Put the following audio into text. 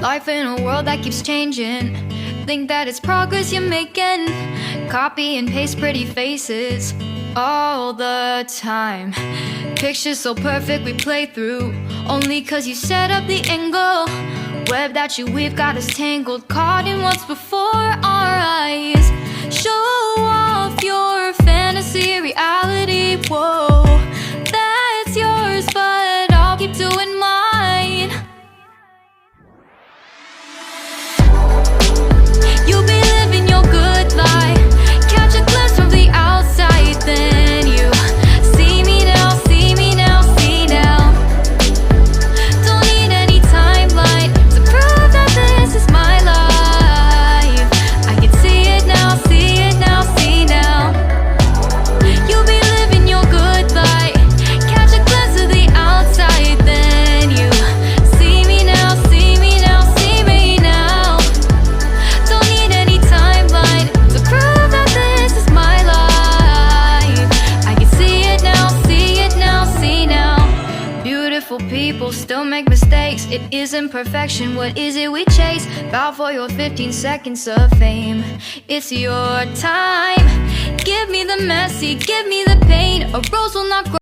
Life in a world that keeps changing. Think that it's progress you're making. Copy and paste pretty faces all the time. Pictures so perfect we play through, only cause you set up the angle. Web that you weave got us tangled, caught in what's before our eyes. Show off your fantasy reality, whoa, that's yours, but I'll keep doing mine. You'll be living your good life, catch a glimpse from the outside, then you see me now, see me now, see now. Don't need any timeline to prove that this is my life. I can see it now, see it now, see now. You'll be living your good life, catch a glimpse of the outside, then you see me now, see me now, see me now. Don't need any timeline to prove that this is my life. I can see it now, see it now, see now. Beautiful people still make mistakes. It isn't perfection, what is it we chase? Bow for your 15 seconds of fame. It's your time. Give me the messy, give me the pain. A rose will not grow